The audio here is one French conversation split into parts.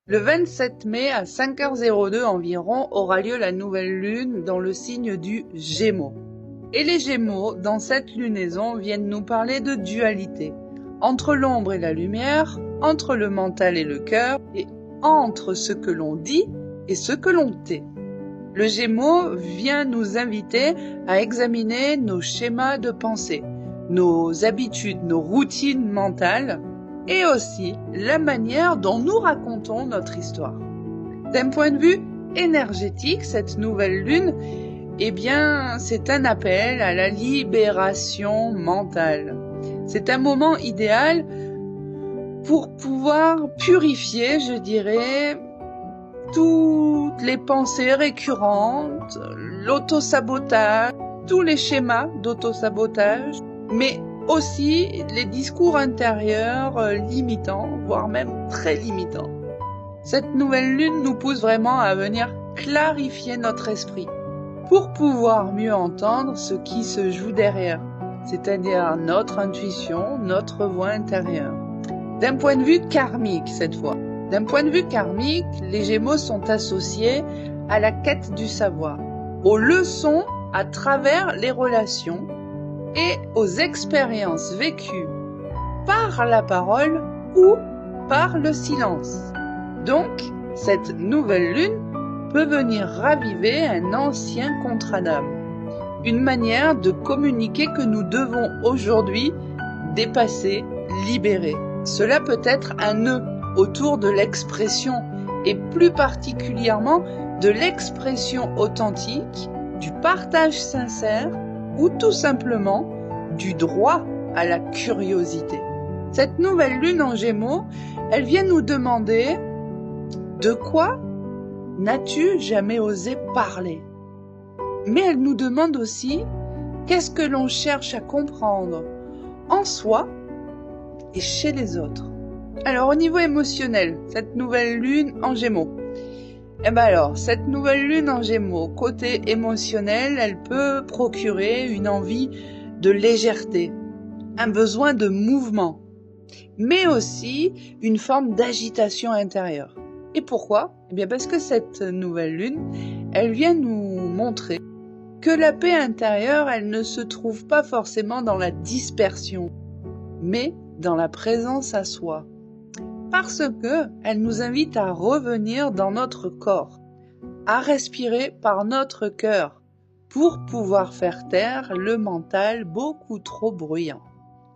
Le 27 mai à 5h02 environ aura lieu la nouvelle lune dans le signe du Gémeaux. Et les Gémeaux, dans cette lunaison, viennent nous parler de dualité, entre l'ombre et la lumière, entre le mental et le cœur, et entre ce que l'on dit et ce que l'on tait. Le Gémeaux vient nous inviter à examiner nos schémas de pensée, nos habitudes, nos routines mentales, et aussi la manière dont nous racontons notre histoire. D'un point de vue énergétique, cette nouvelle lune, c'est un appel à la libération mentale. C'est un moment idéal pour pouvoir purifier, je dirais, toutes les pensées récurrentes, l'autosabotage, tous les schémas d'autosabotage, mais aussi les discours intérieurs limitants, voire même très limitants. Cette nouvelle lune nous pousse vraiment à venir clarifier notre esprit pour pouvoir mieux entendre ce qui se joue derrière, c'est-à-dire notre intuition, notre voix intérieure. D'un point de vue karmique cette fois. D'un point de vue karmique, les Gémeaux sont associés à la quête du savoir, aux leçons à travers les relations et aux expériences vécues par la parole ou par le silence. Donc, cette nouvelle lune peut venir raviver un ancien contrat d'âme, une manière de communiquer que nous devons aujourd'hui dépasser, libérer. Cela peut être un nœud autour de l'expression et plus particulièrement de l'expression authentique, du partage sincère ou tout simplement du droit à la curiosité. Cette nouvelle lune en Gémeaux, elle vient nous demander de quoi n'as-tu jamais osé parler? Mais elle nous demande aussi qu'est-ce que l'on cherche à comprendre en soi et chez les autres. Alors au niveau émotionnel, cette nouvelle lune en Gémeaux. Cette nouvelle lune en Gémeaux, côté émotionnel, elle peut procurer une envie de légèreté, un besoin de mouvement, mais aussi une forme d'agitation intérieure. Et pourquoi ? Parce que cette nouvelle lune, elle vient nous montrer que la paix intérieure, elle ne se trouve pas forcément dans la dispersion, mais dans la présence à soi. Parce que elle nous invite à revenir dans notre corps, à respirer par notre cœur, pour pouvoir faire taire le mental beaucoup trop bruyant.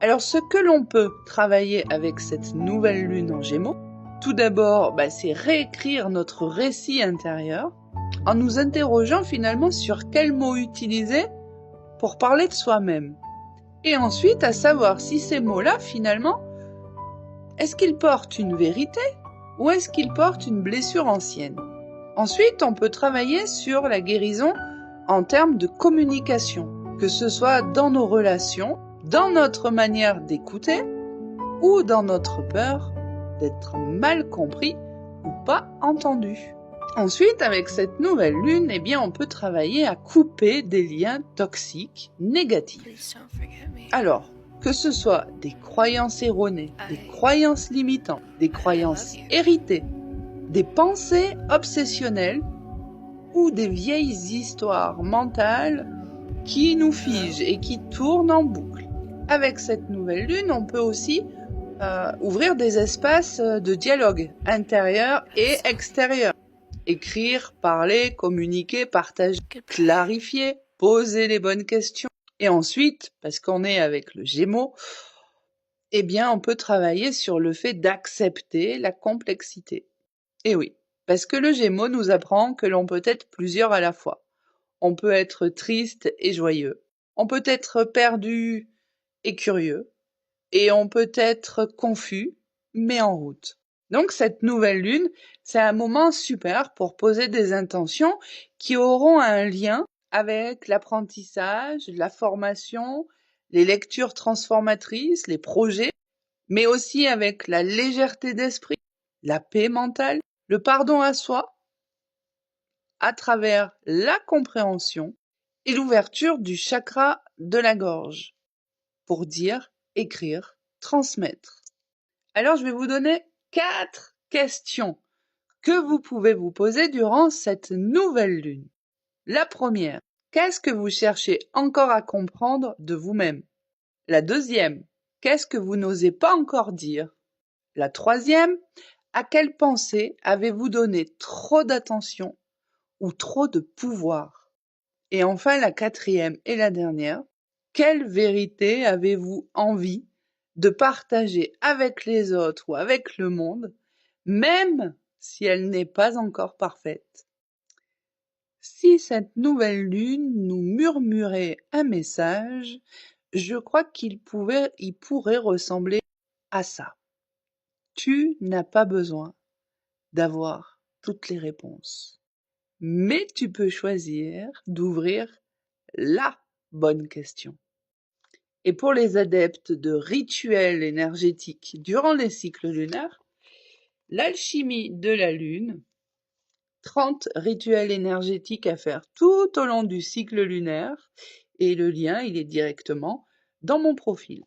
Alors ce que l'on peut travailler avec cette nouvelle lune en Gémeaux, tout d'abord, c'est réécrire notre récit intérieur en nous interrogeant finalement sur quels mots utiliser pour parler de soi-même. Et ensuite, à savoir si ces mots-là, finalement, est-ce qu'ils portent une vérité ou est-ce qu'ils portent une blessure ancienne ? Ensuite, on peut travailler sur la guérison en termes de communication, que ce soit dans nos relations, dans notre manière d'écouter ou dans notre peur d'être mal compris ou pas entendu. Ensuite, avec cette nouvelle lune, on peut travailler à couper des liens toxiques, négatifs. Alors, que ce soit des croyances erronées, des croyances limitantes, des croyances héritées, des pensées obsessionnelles ou des vieilles histoires mentales qui nous figent et qui tournent en boucle. Avec cette nouvelle lune, on peut aussi ouvrir des espaces de dialogue intérieur et extérieur. Écrire, parler, communiquer, partager, clarifier, poser les bonnes questions. Et ensuite, parce qu'on est avec le Gémeaux, on peut travailler sur le fait d'accepter la complexité. Et oui, parce que le Gémeaux nous apprend que l'on peut être plusieurs à la fois. On peut être triste et joyeux. On peut être perdu et curieux. Et on peut être confus, mais en route. Donc cette nouvelle lune, c'est un moment super pour poser des intentions qui auront un lien avec l'apprentissage, la formation, les lectures transformatrices, les projets, mais aussi avec la légèreté d'esprit, la paix mentale, le pardon à soi, à travers la compréhension et l'ouverture du chakra de la gorge, pour dire, écrire, transmettre. Alors je vais vous donner 4 questions que vous pouvez vous poser durant cette nouvelle lune. La première, qu'est-ce que vous cherchez encore à comprendre de vous-même? La deuxième, qu'est-ce que vous n'osez pas encore dire? La troisième, à quelle pensée avez-vous donné trop d'attention ou trop de pouvoir? Et enfin, la quatrième et la dernière, quelle vérité avez-vous envie de partager avec les autres ou avec le monde, même si elle n'est pas encore parfaite? Si cette nouvelle lune nous murmurait un message, je crois il pourrait ressembler à ça. Tu n'as pas besoin d'avoir toutes les réponses, mais tu peux choisir d'ouvrir la bonne question. Et pour les adeptes de rituels énergétiques durant les cycles lunaires, l'alchimie de la lune, 30 rituels énergétiques à faire tout au long du cycle lunaire, et le lien, il est directement dans mon profil.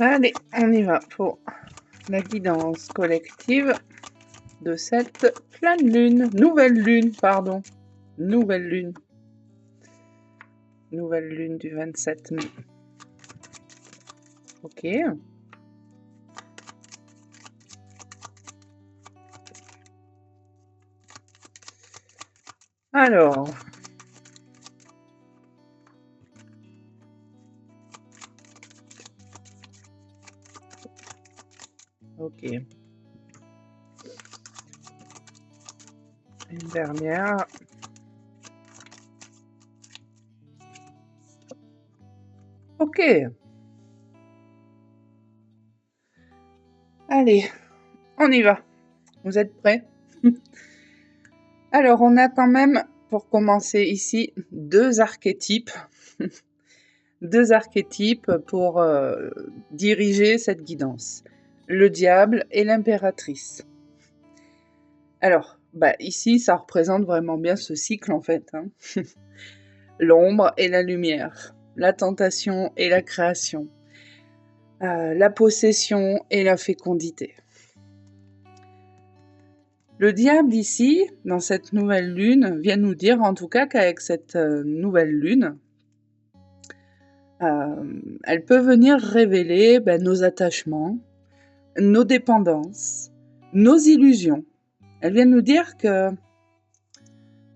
Allez, on y va pour la guidance collective de cette pleine lune, nouvelle lune du 27 mai. Ok. Alors, ok. Une dernière. Ok. Allez, on y va. Vous êtes prêts? Alors, on a quand même, pour commencer ici, deux archétypes. Deux archétypes pour diriger cette guidance. Le diable et l'impératrice. Alors, ici, ça représente vraiment bien ce cycle, en fait. L'ombre et la lumière, la tentation et la création, la possession et la fécondité. Le diable ici, dans cette nouvelle lune, vient nous dire en tout cas qu'avec cette nouvelle lune, elle peut venir révéler nos attachements, nos dépendances, nos illusions. Elle vient nous dire que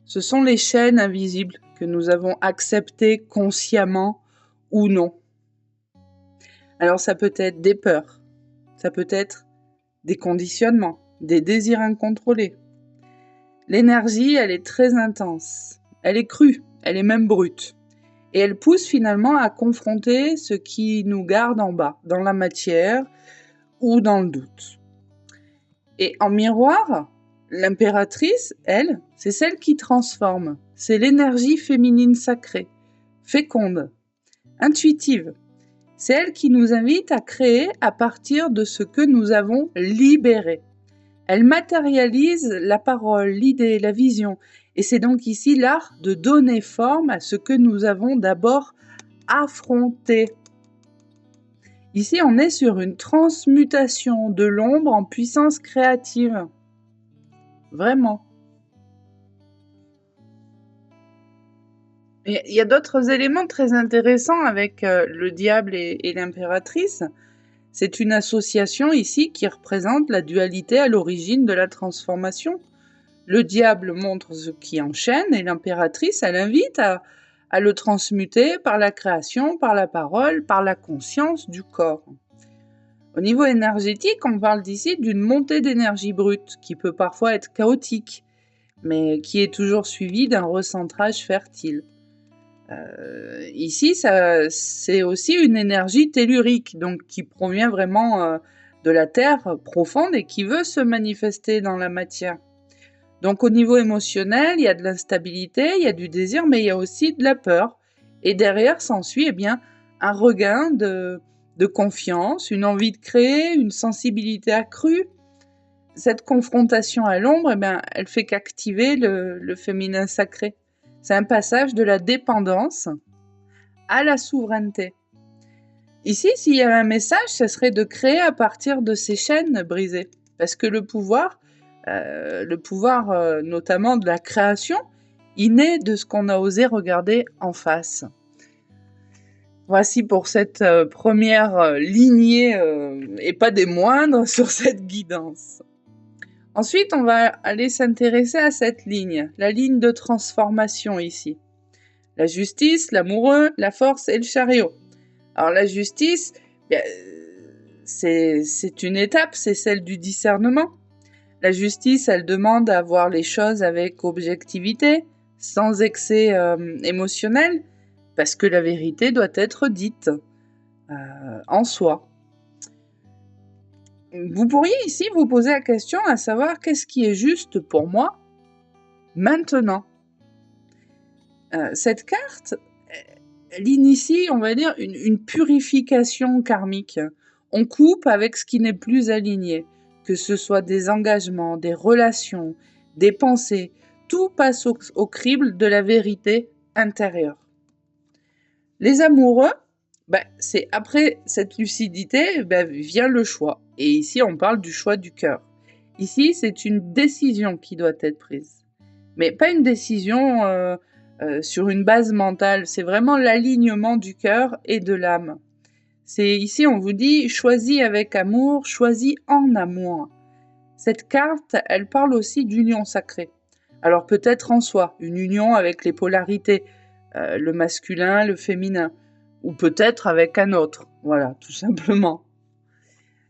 ce sont les chaînes invisibles que nous avons acceptées consciemment ou non. Alors ça peut être des peurs, ça peut être des conditionnements, des désirs incontrôlés. L'énergie, elle est très intense, elle est crue, elle est même brute. Et elle pousse finalement à confronter ce qui nous garde en bas, dans la matière ou dans le doute. Et en miroir, l'impératrice, elle, c'est celle qui transforme. C'est l'énergie féminine sacrée, féconde, intuitive. C'est elle qui nous invite à créer à partir de ce que nous avons libéré. Elle matérialise la parole, l'idée, la vision. Et c'est donc ici l'art de donner forme à ce que nous avons d'abord affronté. Ici, on est sur une transmutation de l'ombre en puissance créative. Vraiment. Il y a d'autres éléments très intéressants avec le diable et l'impératrice. C'est une association ici qui représente la dualité à l'origine de la transformation. Le diable montre ce qui enchaîne et l'impératrice, elle invite à le transmuter par la création, par la parole, par la conscience du corps. Au niveau énergétique, on parle d'ici d'une montée d'énergie brute qui peut parfois être chaotique, mais qui est toujours suivie d'un recentrage fertile. Ici, c'est aussi une énergie tellurique, donc qui provient vraiment de la terre profonde et qui veut se manifester dans la matière. Donc au niveau émotionnel, il y a de l'instabilité, il y a du désir, mais il y a aussi de la peur. Et derrière s'ensuit un regain de confiance, une envie de créer, une sensibilité accrue. Cette confrontation à l'ombre, elle fait qu'activer le féminin sacré. C'est un passage de la dépendance à la souveraineté. Ici, s'il y avait un message, ce serait de créer à partir de ces chaînes brisées. Parce que le pouvoir notamment de la création, il naît de ce qu'on a osé regarder en face. Voici pour cette première lignée, et pas des moindres, sur cette guidance. Ensuite, on va aller s'intéresser à cette ligne, la ligne de transformation ici. La justice, l'amoureux, la force et le chariot. Alors la justice, c'est une étape, c'est celle du discernement. La justice, elle demande à voir les choses avec objectivité, sans excès émotionnel, parce que la vérité doit être dite en soi. Vous pourriez ici vous poser la question à savoir qu'est-ce qui est juste pour moi maintenant. Cette carte, elle initie, on va dire, une purification karmique. On coupe avec ce qui n'est plus aligné, que ce soit des engagements, des relations, des pensées, tout passe au crible de la vérité intérieure. Les amoureux, c'est après cette lucidité vient le choix. Et ici, on parle du choix du cœur. Ici, c'est une décision qui doit être prise. Mais pas une décision sur une base mentale. C'est vraiment l'alignement du cœur et de l'âme. Ici, on vous dit, choisis avec amour, choisis en amour. Cette carte, elle parle aussi d'union sacrée. Alors peut-être en soi, une union avec les polarités, le masculin, le féminin, ou peut-être avec un autre, voilà, tout simplement.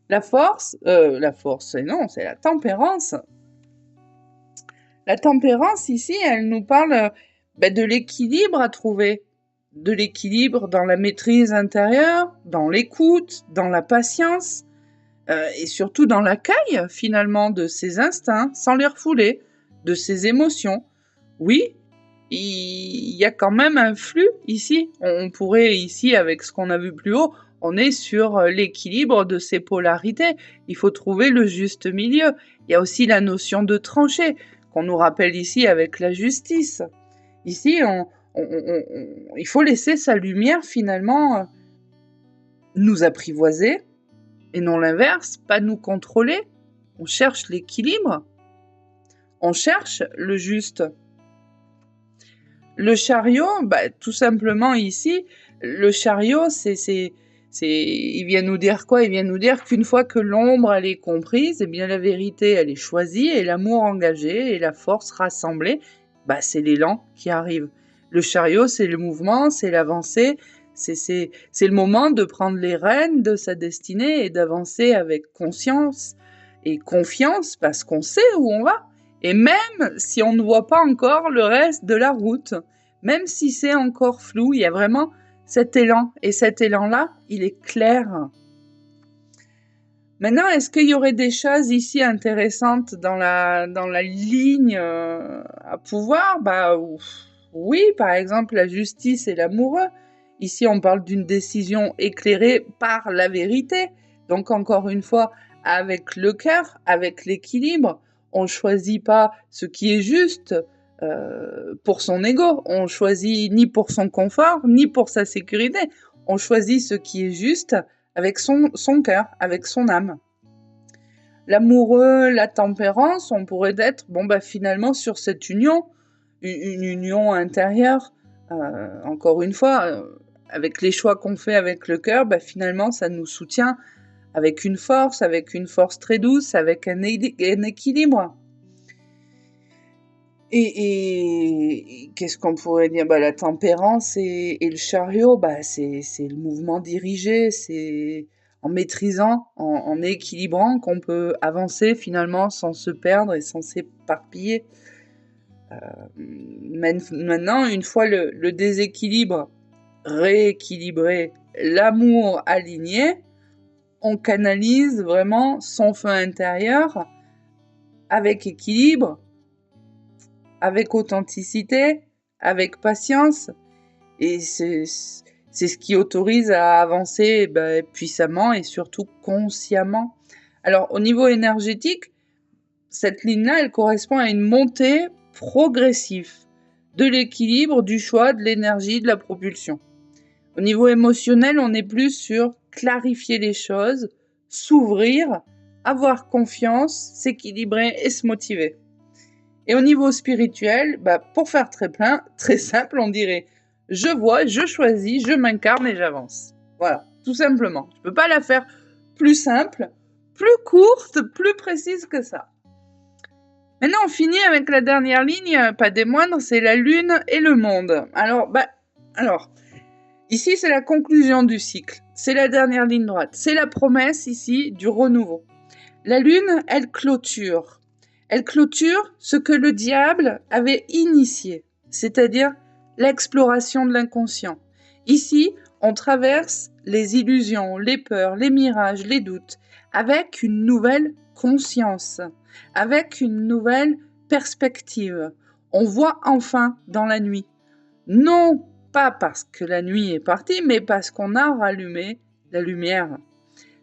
La force, non, c'est la tempérance. La tempérance, ici, elle nous parle de l'équilibre à trouver, de l'équilibre dans la maîtrise intérieure, dans l'écoute, dans la patience, et surtout dans l'accueil, finalement, de ses instincts, sans les refouler, de ses émotions. Oui, il y a quand même un flux ici. On pourrait ici, avec ce qu'on a vu plus haut, on est sur l'équilibre de ces polarités. Il faut trouver le juste milieu. Il y a aussi la notion de tranchée, qu'on nous rappelle ici avec la justice. Ici, il faut laisser sa lumière, finalement, nous apprivoiser, et non l'inverse, pas nous contrôler. On cherche l'équilibre. On cherche le juste. Le chariot, tout simplement ici, le chariot, il vient nous dire quoi? Il vient nous dire qu'une fois que l'ombre, elle est comprise, eh bien la vérité, elle est choisie, et l'amour engagé, et la force rassemblée, c'est l'élan qui arrive. Le chariot, c'est le mouvement, c'est l'avancée, c'est le moment de prendre les rênes de sa destinée et d'avancer avec conscience et confiance, parce qu'on sait où on va. Et même si on ne voit pas encore le reste de la route, même si c'est encore flou, il y a vraiment cet élan. Et cet élan-là, il est clair. Maintenant, est-ce qu'il y aurait des choses ici intéressantes dans la ligne à pouvoir? Oui, par exemple, la justice et l'amoureux. Ici, on parle d'une décision éclairée par la vérité. Donc, encore une fois, avec le cœur, avec l'équilibre. On ne choisit pas ce qui est juste pour son ego. On choisit ni pour son confort, ni pour sa sécurité. On choisit ce qui est juste avec son cœur, avec son âme. L'amoureux, la tempérance, on pourrait être, finalement, sur cette union, une union intérieure, encore une fois, avec les choix qu'on fait avec le cœur, finalement, ça nous soutient avec une force très douce, avec un équilibre. Et qu'est-ce qu'on pourrait dire? La tempérance et le chariot, c'est le mouvement dirigé, c'est en maîtrisant, en équilibrant qu'on peut avancer finalement sans se perdre et sans s'éparpiller. Maintenant, une fois le déséquilibre rééquilibré, l'amour aligné, on canalise vraiment son feu intérieur avec équilibre, avec authenticité, avec patience, et c'est ce qui autorise à avancer puissamment et surtout consciemment. Alors au niveau énergétique, cette ligne-là, elle correspond à une montée progressive de l'équilibre, du choix, de l'énergie, de la propulsion. Au niveau émotionnel, on est plus sur clarifier les choses, s'ouvrir, avoir confiance, s'équilibrer et se motiver. Et au niveau spirituel, pour faire très simple, on dirait je vois, je choisis, je m'incarne et j'avance. Voilà, tout simplement. Je ne peux pas la faire plus simple, plus courte, plus précise que ça. Maintenant, on finit avec la dernière ligne, pas des moindres, c'est la Lune et le monde. Alors, ici, c'est la conclusion du cycle. C'est la dernière ligne droite. C'est la promesse, ici, du renouveau. La Lune, elle clôture. Elle clôture ce que le diable avait initié, c'est-à-dire l'exploration de l'inconscient. Ici, on traverse les illusions, les peurs, les mirages, les doutes, avec une nouvelle conscience, avec une nouvelle perspective. On voit enfin dans la nuit. Non pas parce que la nuit est partie, mais parce qu'on a rallumé la lumière.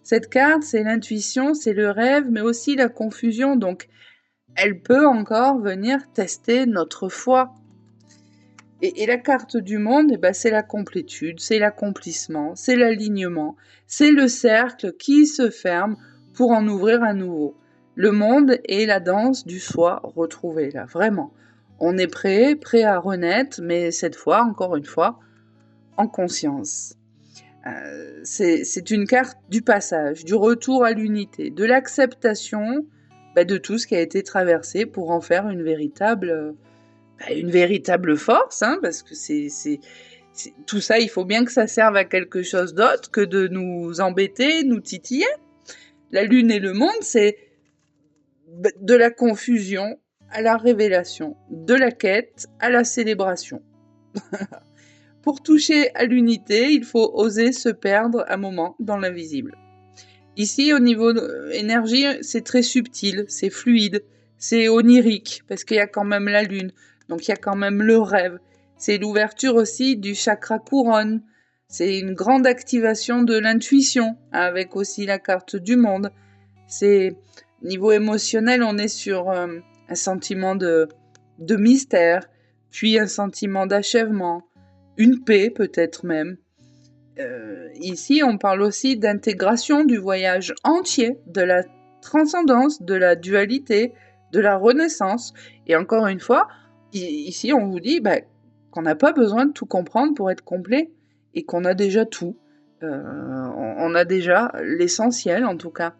Cette carte, c'est l'intuition, c'est le rêve, mais aussi la confusion. Donc, elle peut encore venir tester notre foi. Et la carte du monde, c'est la complétude, c'est l'accomplissement, c'est l'alignement, c'est le cercle qui se ferme pour en ouvrir un nouveau. Le monde est la danse du soi retrouvé, là, vraiment. On est prêt à renaître, mais cette fois, encore une fois, en conscience. C'est une carte du passage, du retour à l'unité, de l'acceptation de tout ce qui a été traversé pour en faire une véritable force, hein, parce que tout ça, il faut bien que ça serve à quelque chose d'autre que de nous embêter, nous titiller. La Lune et le monde, c'est de la confusion à la révélation, de la quête à la célébration. Pour toucher à l'unité, il faut oser se perdre un moment dans l'invisible. Ici, au niveau énergie, c'est très subtil, c'est fluide, c'est onirique, parce qu'il y a quand même la lune, donc il y a quand même le rêve. C'est l'ouverture aussi du chakra couronne. C'est une grande activation de l'intuition, avec aussi la carte du monde. C'est niveau émotionnel, on est sur un sentiment de mystère, puis un sentiment d'achèvement, une paix peut-être même. Ici, on parle aussi d'intégration du voyage entier, de la transcendance, de la dualité, de la renaissance. Et encore une fois, ici, on vous dit qu'on n'a pas besoin de tout comprendre pour être complet et qu'on a déjà tout. On a déjà l'essentiel, en tout cas.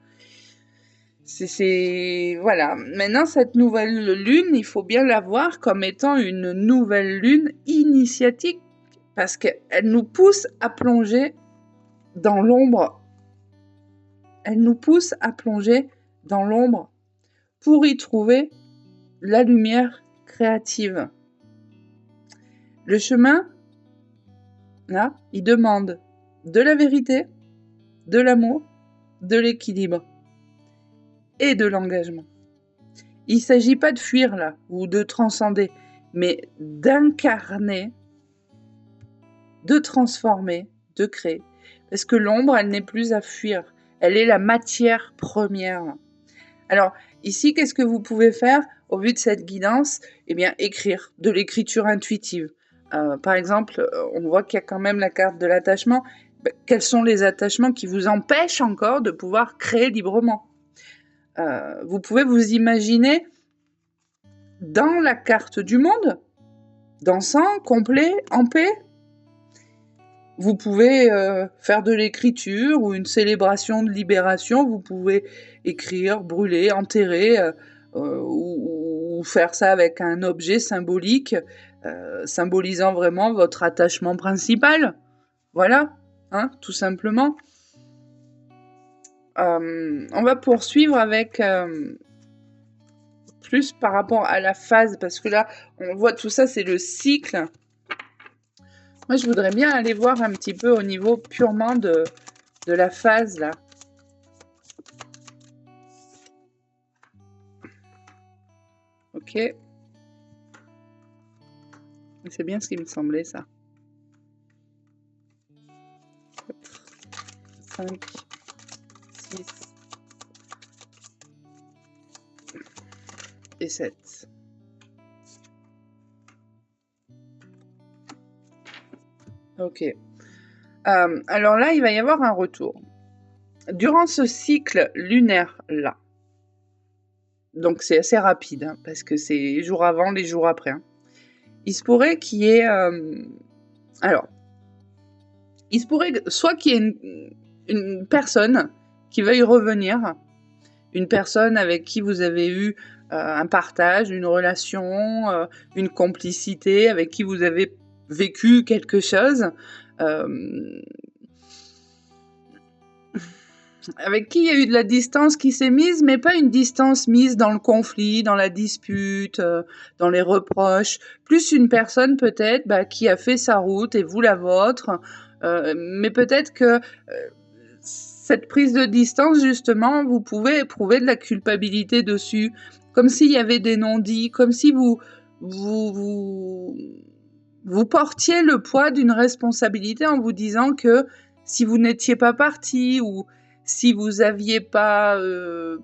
Voilà. Maintenant, cette nouvelle lune, il faut bien la voir comme étant une nouvelle lune initiatique parce qu'elle nous pousse à plonger dans l'ombre. Elle nous pousse à plonger dans l'ombre pour y trouver la lumière créative. Le chemin, là, il demande de la vérité, de l'amour, de l'équilibre et de l'engagement. Il ne s'agit pas de fuir là ou de transcender, mais d'incarner, de transformer, de créer. Parce que l'ombre, elle n'est plus à fuir. Elle est la matière première. Alors, ici, qu'est-ce que vous pouvez faire au vu de cette guidance? Eh bien, écrire, de l'écriture intuitive. Par exemple, on voit qu'il y a quand même la carte de l'attachement. Quels sont les attachements qui vous empêchent encore de pouvoir créer librement? Vous pouvez vous imaginer dans la carte du monde, dansant, complet, en paix. Vous pouvez faire de l'écriture ou une célébration de libération. Vous pouvez écrire, brûler, enterrer ou faire ça avec un objet symbolique symbolisant vraiment votre attachement principal. Voilà, hein, tout simplement. On va poursuivre avec plus par rapport à la phase, parce que là, on voit tout ça, c'est le cycle. Moi, je voudrais bien aller voir un petit peu au niveau purement de la phase, là. Ok. C'est bien ce qui me semblait, ça. 4, 5, 6 et 7. Ok. Alors là, il va y avoir un retour. durant ce cycle lunaire-là, donc c'est assez rapide, hein, parce que c'est les jours avant, les jours après, hein, il se pourrait qu'il y ait... alors, il se pourrait soit qu'il y ait une personne qui veuille revenir, une personne avec qui vous avez eu un partage, une relation, une complicité, avec qui vous avez vécu quelque chose, avec qui il y a eu de la distance qui s'est mise, mais pas une distance mise dans le conflit, dans la dispute, dans les reproches, plus une personne peut-être qui a fait sa route et vous la vôtre, mais peut-être que cette prise de distance, justement, vous pouvez éprouver de la culpabilité dessus, comme s'il y avait des non-dits, comme si vous portiez le poids d'une responsabilité en vous disant que si vous n'étiez pas parti ou si vous aviez pas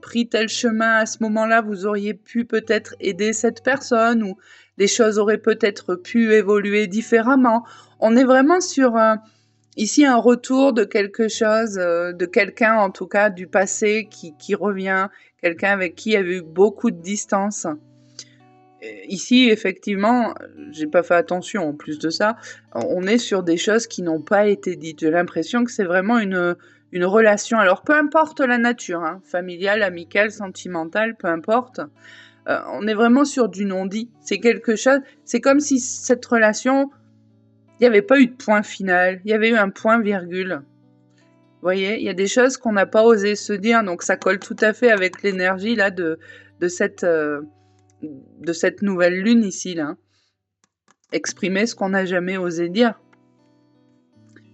pris tel chemin à ce moment-là, vous auriez pu peut-être aider cette personne ou les choses auraient peut-être pu évoluer différemment. On est vraiment sur ici un retour de quelque chose, de quelqu'un en tout cas du passé qui revient, quelqu'un avec qui il y a eu beaucoup de distance. Ici, effectivement, j'ai pas fait attention en plus de ça, on est sur des choses qui n'ont pas été dites. J'ai l'impression que c'est vraiment une relation, alors peu importe la nature, hein, familiale, amicale, sentimentale, peu importe, on est vraiment sur du non-dit. C'est quelque chose, c'est comme si cette relation, il n'y avait pas eu de point final, il y avait eu un point virgule. Vous voyez, il y a des choses qu'on n'a pas osé se dire, donc ça colle tout à fait avec l'énergie là de cette nouvelle lune ici là. Exprimer ce qu'on n'a jamais osé dire.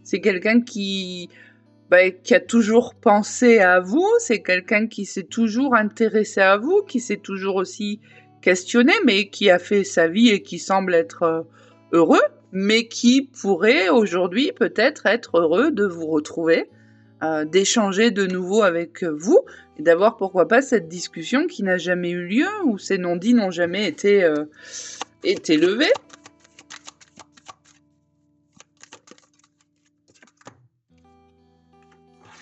C'est quelqu'un qui a toujours pensé à vous, c'est quelqu'un qui s'est toujours intéressé à vous, qui s'est toujours aussi questionné, mais qui a fait sa vie et qui semble être heureux, mais qui pourrait aujourd'hui peut-être être heureux de vous retrouver, d'échanger de nouveau avec vous, et d'avoir pourquoi pas cette discussion qui n'a jamais eu lieu, où ces non-dits n'ont jamais été levés.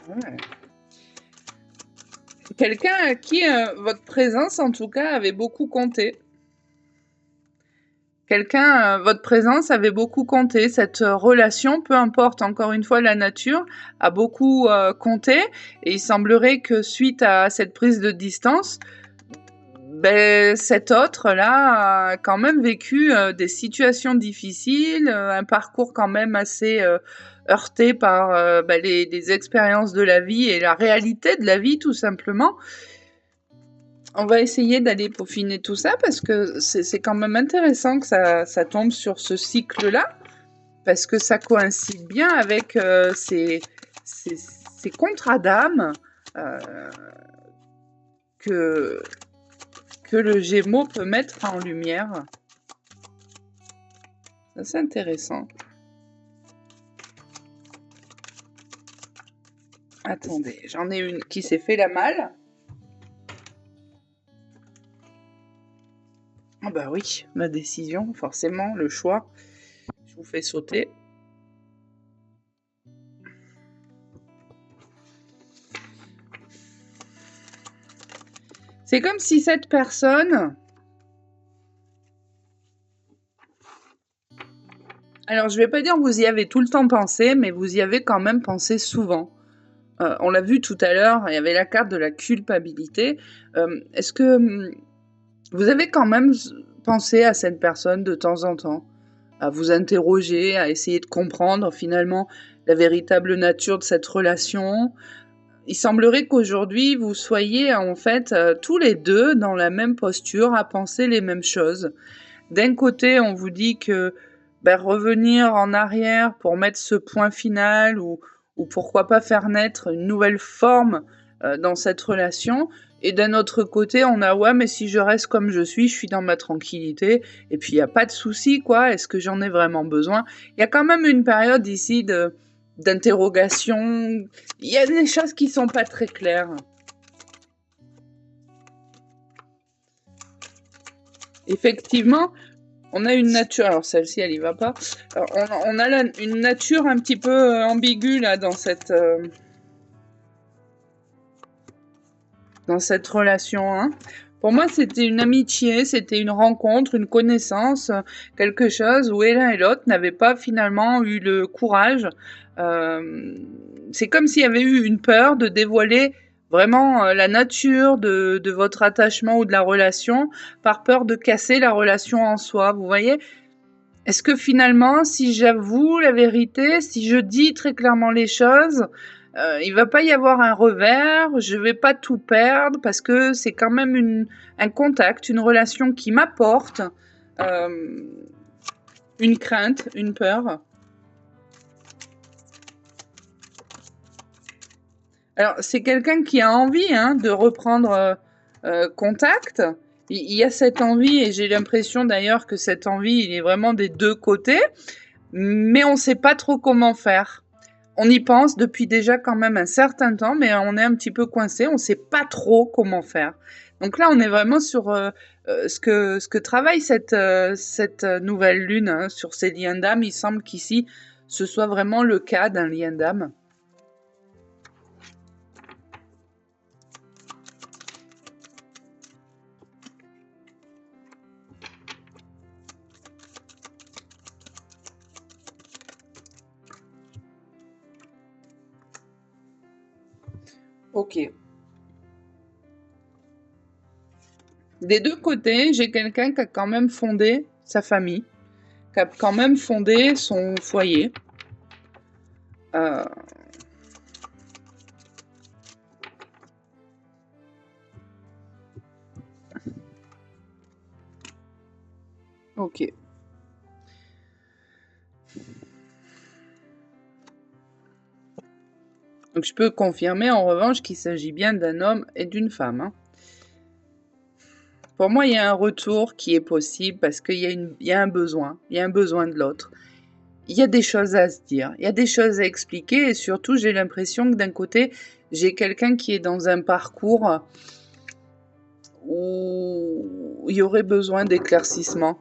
Ouais. Quelqu'un à qui votre présence, en tout cas, avait beaucoup compté. Votre présence avait beaucoup compté. Cette relation, peu importe, encore une fois, la nature, a beaucoup compté. Et il semblerait que suite à cette prise de distance, cet autre-là a quand même vécu des situations difficiles, un parcours quand même assez heurté par les expériences de la vie et la réalité de la vie, tout simplement. On va essayer d'aller peaufiner tout ça parce que c'est quand même intéressant que ça tombe sur ce cycle-là, parce que ça coïncide bien avec ces contrats d'âme que le Gémeaux peut mettre en lumière. Ça, c'est intéressant. Attendez, j'en ai une qui s'est fait la malle. Ah bah oui, ma décision, forcément, le choix. Je vous fais sauter. C'est comme si cette personne... Alors, je vais pas dire que vous y avez tout le temps pensé, mais vous y avez quand même pensé souvent. On l'a vu tout à l'heure, il y avait la carte de la culpabilité. Est-ce que vous avez quand même pensé à cette personne de temps en temps, à vous interroger, à essayer de comprendre finalement la véritable nature de cette relation? Il semblerait qu'aujourd'hui, vous soyez en fait tous les deux dans la même posture, à penser les mêmes choses. D'un côté, on vous dit que revenir en arrière pour mettre ce point final ou pourquoi pas faire naître une nouvelle forme dans cette relation. Et d'un autre côté, on a ouais, mais si je reste comme je suis dans ma tranquillité, et puis il n'y a pas de souci, quoi, est-ce que j'en ai vraiment besoin? Il y a quand même une période ici d'interrogation, il y a des choses qui sont pas très claires. Effectivement, on a une nature, alors celle-ci elle y va pas, on a une nature un petit peu ambiguë là dans cette... dans cette relation, hein. Pour moi, c'était une amitié, c'était une rencontre, une connaissance, quelque chose où l'un et l'autre n'avaient pas finalement eu le courage. C'est comme s'il y avait eu une peur de dévoiler vraiment la nature de votre attachement ou de la relation, par peur de casser la relation en soi. Vous voyez? Est-ce que finalement, si j'avoue la vérité, si je dis très clairement les choses, il va pas y avoir un revers, je vais pas tout perdre parce que c'est quand même un contact, une relation qui m'apporte une crainte, une peur. Alors, c'est quelqu'un qui a envie de reprendre contact. Il y a cette envie, et j'ai l'impression d'ailleurs que cette envie, il est vraiment des deux côtés, mais on ne sait pas trop comment faire. On y pense depuis déjà quand même un certain temps, mais on est un petit peu coincé, on ne sait pas trop comment faire. Donc là, on est vraiment sur ce que travaille cette nouvelle lune, hein, sur ces liens d'âme. Il semble qu'ici, ce soit vraiment le cas d'un lien d'âme. Ok. Des deux côtés, j'ai quelqu'un qui a quand même fondé sa famille, qui a quand même fondé son foyer. Ok. Donc je peux confirmer en revanche qu'il s'agit bien d'un homme et d'une femme, hein. Pour moi, il y a un retour qui est possible parce qu'il y a un besoin. Il y a un besoin de l'autre. Il y a des choses à se dire. Il y a des choses à expliquer. Et surtout, j'ai l'impression que d'un côté, j'ai quelqu'un qui est dans un parcours où il y aurait besoin d'éclaircissement.